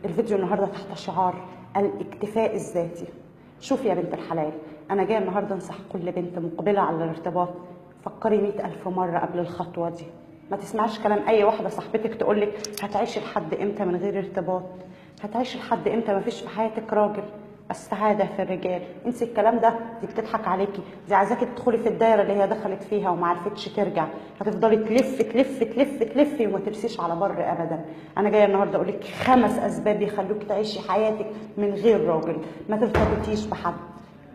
الفيديو النهارده تحت شعار الاكتفاء الذاتي. شوفي يا بنت الحلال، انا جايه النهارده انصح كل بنت مقبله على الارتباط، فكري 100,000 مره قبل الخطوه دي. ما تسمعش كلام اي واحده صاحبتك تقولك هتعيشي لحد امتى من غير ارتباط، هتعيشي لحد امتى مفيش في حياتك راجل، السعاده في الرجال. انسي الكلام ده، دي بتضحك عليكي، دي عايزاكي تدخلي في الدايره اللي هي دخلت فيها وما عرفتش ترجع، هتفضلي تلف تلف تلف تلفي وما ترسيش على بر ابدا. انا جايه النهارده اقول لك 5 اسباب يخلوك تعيشي حياتك من غير راجل، ما ترتبطيش بحد.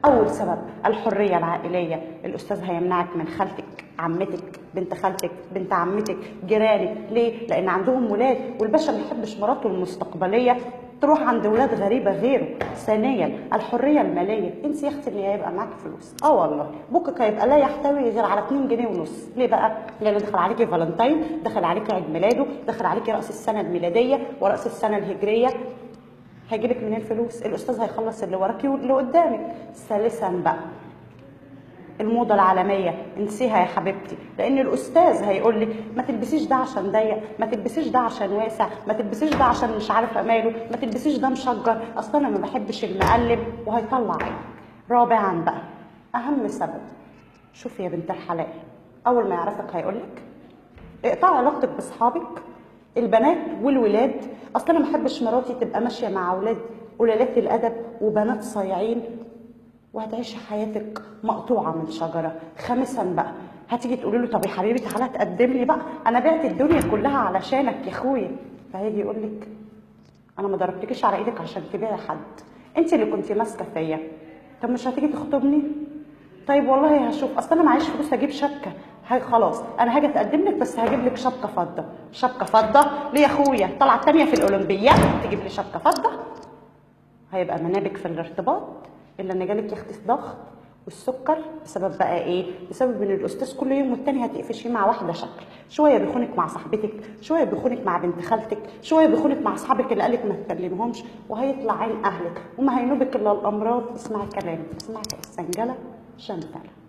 اول سبب الحريه العائليه، الاستاذ هيمنعك من خالتك، عمتك، بنت خالتك، بنت عمتك، جيرانك. ليه؟ لان عندهم ولاد، والباشا ما يحبش مراته المستقبليه تروح عند ولاد غريبه غيره. ثانيا الحريه الماليه، انسي يا اختي ان هيبقى معاكي فلوس. والله بوكك هيبقى لا يحتوي غير على 2 جنيه ونص. ليه بقى؟ لان دخل عليكي فالنتين، دخل عليكي عيد ميلاده، دخل عليكي راس السنه الميلاديه وراس السنه الهجريه. هيجيلك منين الفلوس؟ الاستاذ هيخلص اللي وراكي واللي قدامك. ثالثا بقى الموضه العالميه، انسيها يا حبيبتي، لان الاستاذ هيقول لك ما تلبسيش ده عشان ضيق، ما تلبسيش ده عشان واسع، ما تلبسيش ده عشان مش عارفه ماله، ما تلبسيش ده مشجر، اصلا انا ما بحبش المقلب، وهيطلع عينك. رابعا بقى اهم سبب، شوفي يا بنت الحلال، اول ما يعرفك هيقول لك اقطعي علاقتك باصحابك البنات والولاد، اصل انا ما بحبش مراتي تبقى ماشيه مع اولاد قلالات الادب وبنات صايعين، وهتعيشي حياتك مقطوعه من شجره. خامسا بقى هتيجي تقولي له طب يا حبيبي تعالى تقدم لي بقى، انا بعت الدنيا كلها علشانك يا اخويا، فهيجي يقول لك انا ما ضربتكيش على ايدك عشان تبيعي حد، انت اللي كنتي ماسكه فيا. طب مش هتيجي تخطبني؟ طيب والله هشوف، اصل انا معيش فلوس اجيب شبكه. هاي خلاص انا هاجي اتقدم لك، بس هجيب لك شبكه فضه. شبكه فضه ليه يا اخويا؟ طالعه الثانيه في الاولمبياد تجيب لي شبكه فضه؟ هيبقى منابك في الارتباط الا ان جالك يا اختي ضغط والسكر. بسبب بقى ايه؟ بسبب ان الاستاذ كل يوم والتاني هتقفشيه مع واحده شكل، شويه بيخونك مع صاحبتك، شويه بيخونك مع بنت خالتك، شويه بيخونك مع اصحابك اللي قالك ما تكلمهمش، وهيطلع عين اهلك وما هينوبك الا الامراض. اسمعي كلامي، اسمعي السنجله شنتله.